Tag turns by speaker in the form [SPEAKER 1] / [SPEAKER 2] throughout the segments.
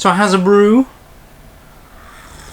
[SPEAKER 1] So it has a Brew.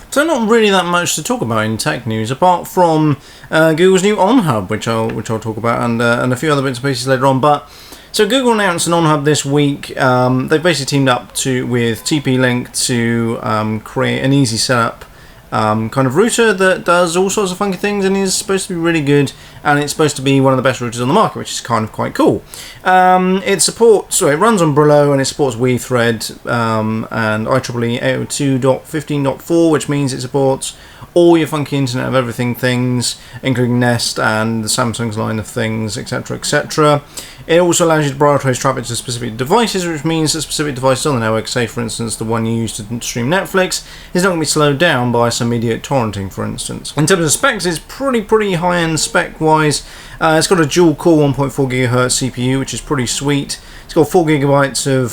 [SPEAKER 1] So not really that much to talk about in tech news, apart from Google's new OnHub, which I'll talk about, and a few other bits and pieces later on. But so Google announced an OnHub this week. They've basically teamed up with TP-Link to create an easy setup kind of router that does all sorts of funky things and is supposed to be really good, and it's supposed to be one of the best routers on the market, which is kind of quite cool. It runs on Brew and it supports WeThread and IEEE 802.15.4, which means it supports all your funky Internet of Everything things, including Nest and the Samsung's line of things, etc., etc. It also allows you to prioritize traffic to specific devices, which means that specific devices on the network, say for instance the one you use to stream Netflix, is not going to be slowed down by some idiot torrenting, for instance. In terms of specs, it's pretty high-end spec-wise. It's got a dual-core 1.4 GHz CPU, which is pretty sweet. It's got 4 GB of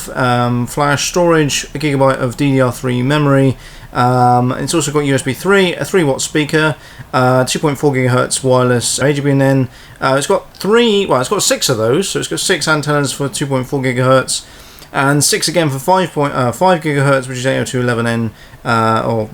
[SPEAKER 1] flash storage, a gigabyte of DDR3 memory. It's also got USB 3, a 3-watt speaker, 2.4 GHz wireless AGBNN. It's got 6 of those, so it's got 6 antennas for 2.4 GHz, and 6 again for 5 GHz, which is 802.11n or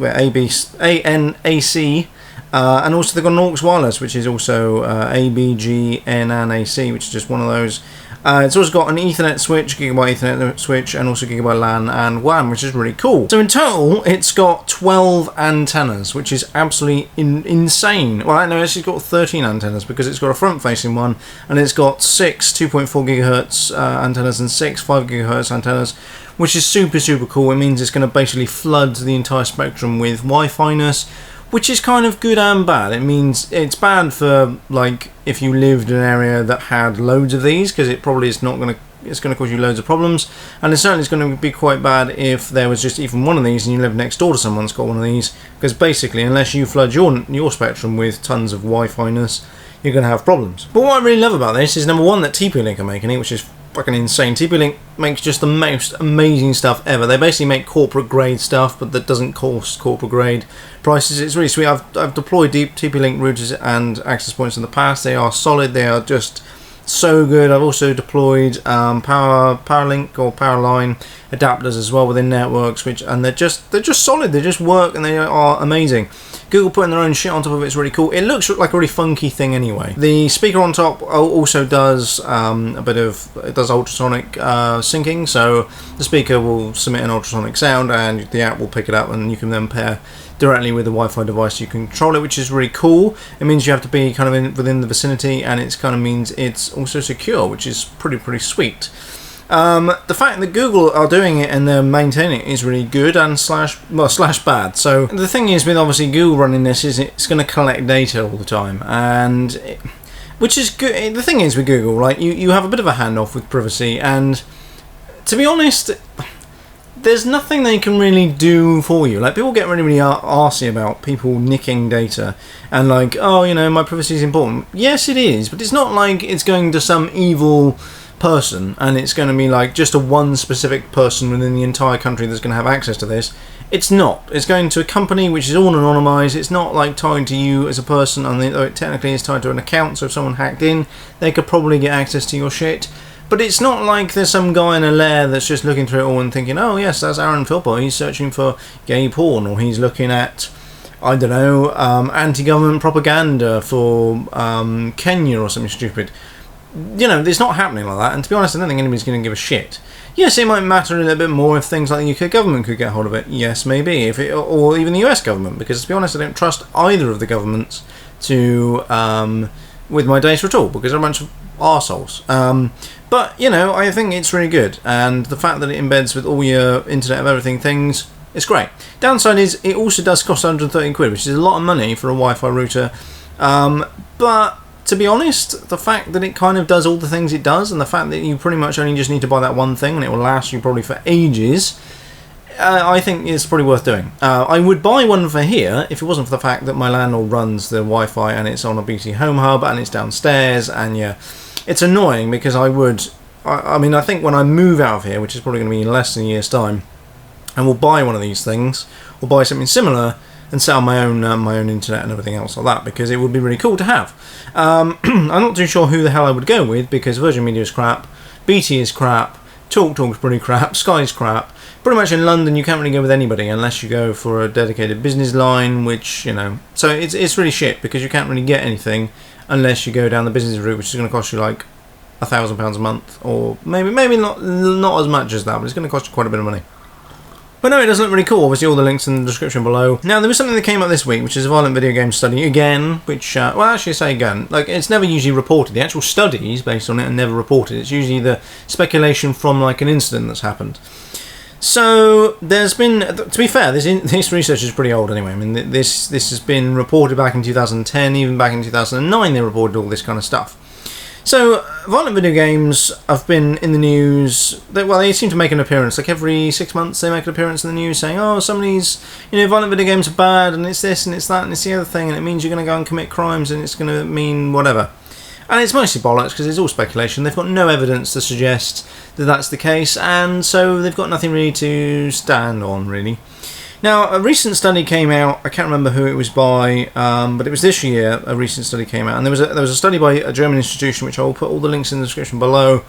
[SPEAKER 1] ANAC. And also they've got an aux wireless, which is also ABGNAC, which is just one of those. It's also got an Ethernet switch, Gigabyte Ethernet switch, and also Gigabyte LAN and WAN, which is really cool. So in total, it's got 12 antennas, which is absolutely insane. Well, no, it's got 13 antennas because it's got a front-facing one, and it's got 6 2.4 GHz antennas and 6 5 GHz antennas, which is super, super cool. It means it's going to basically flood the entire spectrum with Wi-Fi-ness, which is kind of good and bad. It means it's bad for, like, if you lived in an area that had loads of these, because it probably is not going to, it's going to cause you loads of problems, and it certainly is going to be quite bad if there was just even one of these and you live next door to someone that's got one of these, because basically unless you flood your spectrum with tons of Wi-Fi-ness, you're going to have problems. But what I really love about this is, number one, that TP-Link are making it, which is fucking insane. TP-Link makes just the most amazing stuff ever. They basically make corporate grade stuff, but that doesn't cost corporate grade prices. It's really sweet. I've deployed TP-Link routers and access points in the past. They are solid. They are just so good. I've also deployed PowerLink or Powerline adapters as well within networks, and they're just solid. They just work and they are amazing. Google putting their own shit on top of it is really cool. It looks like a really funky thing anyway. The speaker on top also does does ultrasonic syncing, so the speaker will submit an ultrasonic sound and the app will pick it up, and you can then pair directly with the Wi-Fi device you can control it, which is really cool. It means you have to be kind of within the vicinity, and it kind of means it's also secure, which is pretty sweet. The fact that Google are doing it and they're maintaining it is really good and slash bad. So the thing is with obviously Google running this is it's going to collect data all the time, which is good. The thing is with Google, right, you have a bit of a handoff with privacy, and to be honest, there's nothing they can really do for you. Like, people get really arsy about people nicking data and like, oh, you know, my privacy is important. Yes, it is, but it's not like it's going to some evil person and it's going to be like just a one specific person within the entire country that's going to have access to this. It's not. It's going to a company which is all anonymized. It's not like tied to you as a person, though it technically is tied to an account, so if someone hacked in, they could probably get access to your shit. But it's not like there's some guy in a lair that's just looking through it all and thinking, oh yes, that's Aaron Philpott, he's searching for gay porn, or he's looking at, I don't know, anti-government propaganda for Kenya or something stupid. You know, it's not happening like that, and to be honest, I don't think anybody's going to give a shit. Yes, it might matter a little bit more if things like the UK government could get hold of it. Yes, maybe, or even the US government, because to be honest, I don't trust either of the governments to with my data at all, because they're a bunch of arseholes. But, you know, I think it's really good, and the fact that it embeds with all your Internet of Everything things, it's great. Downside is it also does cost 130 quid, which is a lot of money for a Wi-Fi router, but to be honest, the fact that it kind of does all the things it does, and the fact that you pretty much only just need to buy that one thing and it will last you probably for ages, I think it's probably worth doing. I would buy one for here if it wasn't for the fact that my landlord runs the Wi-Fi and it's on a BT Home Hub and it's downstairs, and yeah, it's annoying because I think when I move out of here, which is probably going to be in less than a year's time, and we'll buy one of these things, or buy something similar, and set up my own internet and everything else like that, because it would be really cool to have. I'm not too sure who the hell I would go with, because Virgin Media is crap, BT is crap, TalkTalk's pretty crap, Sky's crap, pretty much in London you can't really go with anybody unless you go for a dedicated business line, which, you know, so it's really shit because you can't really get anything unless you go down the business route, which is going to cost you like £1,000 a month, or maybe not as much as that, but it's going to cost you quite a bit of money. But no, it does look really cool. Obviously, all the links in the description below. Now, there was something that came up this week, which is a violent video game study again, which, well, actually, I say again, like, it's never usually reported. The actual studies based on it are never reported. It's usually the speculation from, like, an incident that's happened. So, there's been, to be fair, this research is pretty old anyway. I mean, this has been reported back in 2010, even back in 2009 they reported all this kind of stuff. So, violent video games have been in the news. They seem to make an appearance. Like every 6 months they make an appearance in the news saying, oh, some of these, you know, violent video games are bad, and it's this, and it's that, and it's the other thing, and it means you're going to go and commit crimes, and it's going to mean whatever. And it's mostly bollocks, because it's all speculation. They've got no evidence to suggest that that's the case, and so they've got nothing really to stand on, really. Now, a recent study came out. I can't remember who it was by, but it was this year. A recent study came out, and there was a study by a German institution, which I'll put all the links in the description below.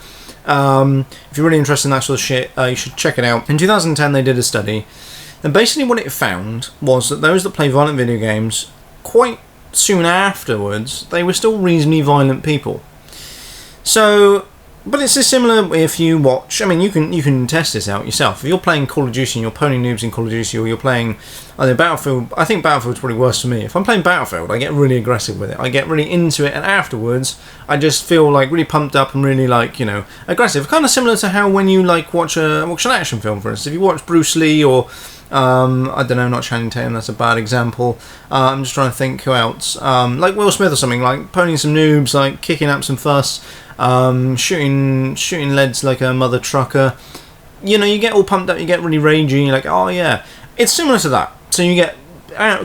[SPEAKER 1] If you're really interested in that sort of shit, you should check it out. In 2010, they did a study, and basically what it found was that those that play violent video games, quite soon afterwards, they were still reasonably violent people. So, but it's similar if you watch. I mean, you can test this out yourself. If you're playing Call of Duty and you're pwning noobs in Call of Duty, or you're playing Battlefield. I think Battlefield's probably worse for me. If I'm playing Battlefield, I get really aggressive with it. I get really into it, and afterwards, I just feel like really pumped up and really, like, you know, aggressive. Kind of similar to how when you like watch an action film, for instance. If you watch Bruce Lee or I don't know, not Channing Tatum, that's a bad example. I'm just trying to think who else. Like Will Smith or something, like pwning some noobs, like kicking up some fuss, shooting leads like a mother trucker. You know, you get all pumped up, you get really ragey, you're like, oh yeah. It's similar to that. So you get,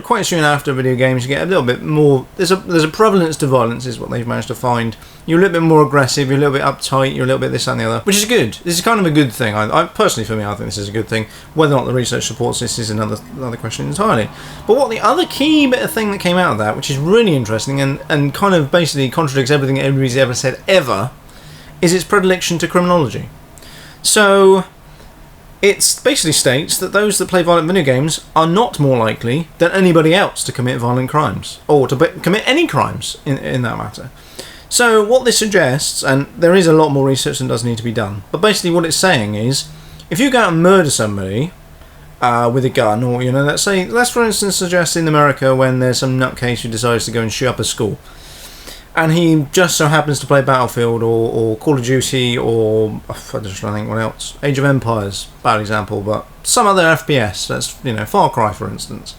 [SPEAKER 1] quite soon after video games, you get a little bit more, there's a prevalence to violence is what they've managed to find. You're a little bit more aggressive, you're a little bit uptight, you're a little bit this and the other, which is good. This is kind of a good thing. I personally, for me, I think this is a good thing. Whether or not the research supports this is another question entirely. But what the other key bit of thing that came out of that, which is really interesting and kind of basically contradicts everything anybody's ever said ever, is its predilection to criminology. So it basically states that those that play violent video games are not more likely than anybody else to commit violent crimes, or to commit any crimes in that matter. So what this suggests, and there is a lot more research than does need to be done, but basically what it's saying is, if you go out and murder somebody with a gun, or, you know, let's for instance suggest in America when there's some nutcase who decides to go and shoot up a school, and he just so happens to play Battlefield or Call of Duty or, I'm just trying to think what else, Age of Empires, bad example, but some other FPS, that's, you know, Far Cry for instance.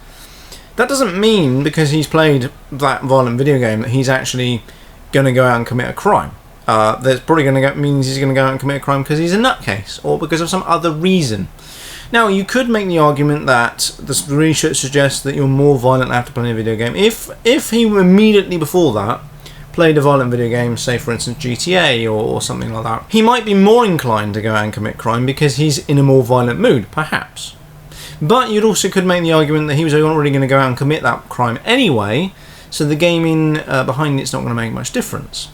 [SPEAKER 1] That doesn't mean because he's played that violent video game that he's actually going to go out and commit a crime. That's probably going to means he's going to go out and commit a crime because he's a nutcase or because of some other reason. Now, you could make the argument that the research suggests that you're more violent after playing a video game. If he immediately before that played a violent video game, say for instance GTA or something like that, he might be more inclined to go out and commit crime because he's in a more violent mood, perhaps. But you'd also could make the argument that he was already going to go out and commit that crime anyway, so the gaming behind it's not going to make much difference.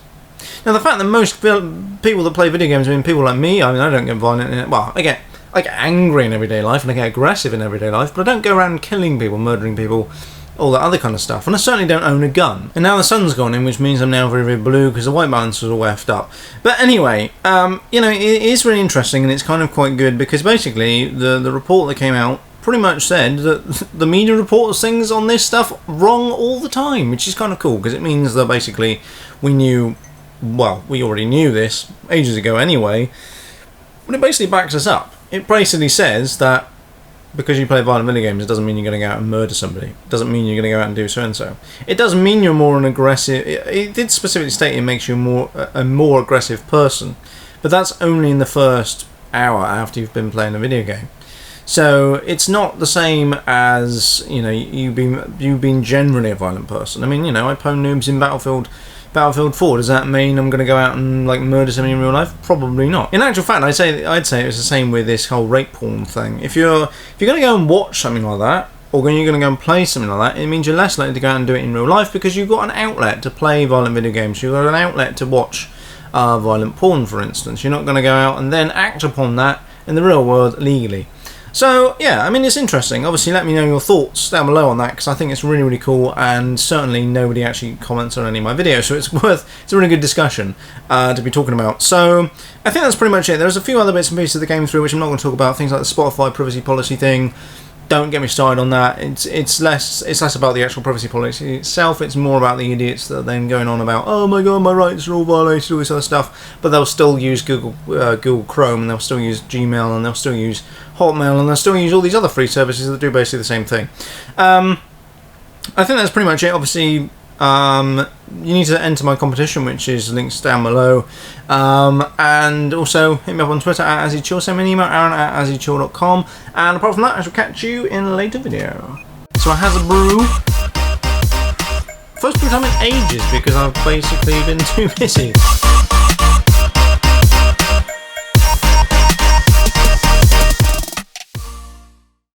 [SPEAKER 1] Now, the fact that most people that play video games, I mean, people like me, I mean, I don't get violent in it. Well, I get angry in everyday life and I get aggressive in everyday life, but I don't go around killing people, murdering people, all that other kind of stuff. And I certainly don't own a gun. And now the sun's gone in, which means I'm now very, very blue because the white balance was all effed up. But anyway, you know, it is really interesting and it's kind of quite good because basically the report that came out pretty much said that the media reports things on this stuff wrong all the time, which is kind of cool because it means that basically we already knew this ages ago anyway, but it basically backs us up. It basically says that because you play violent video games, it doesn't mean you're going to go out and murder somebody. It doesn't mean you're going to go out and do so and so. It does mean you're more an aggressive. It did specifically state it makes you a more aggressive person, but that's only in the first hour after you've been playing a video game. So it's not the same as, you know, you've been generally a violent person. I mean, you know, I pwn noobs in Battlefield 4. Does that mean I'm going to go out and like murder somebody in real life? Probably not. In actual fact, I'd say it's the same with this whole rape porn thing. If you're going to go and watch something like that, or you're going to go and play something like that, it means you're less likely to go out and do it in real life because you've got an outlet to play violent video games. You've got an outlet to watch violent porn, for instance. You're not going to go out and then act upon that in the real world legally. So yeah, I mean, it's interesting. Obviously, let me know your thoughts down below on that, because I think it's really, really cool, and certainly nobody actually comments on any of my videos, so it's a really good discussion to be talking about. So I think that's pretty much it. There's a few other bits and pieces of the game through which I'm not going to talk about, things like the Spotify privacy policy thing. Don't get me started on that. It's less about the actual privacy policy itself. It's more about the idiots that are then going on about, oh my god, my rights are all violated, all this other stuff. But they'll still use Google Chrome, and they'll still use Gmail, and they'll still use Hotmail, and they'll still use all these other free services that do basically the same thing. I think that's pretty much it. Obviously, you need to enter my competition, which is links down below, and also hit me up on Twitter at AzzyChill, send me an email, aaron@azzychill.com, and apart from that, I shall catch you in a later video. So I had a brew, first time in ages, because I've basically been too busy.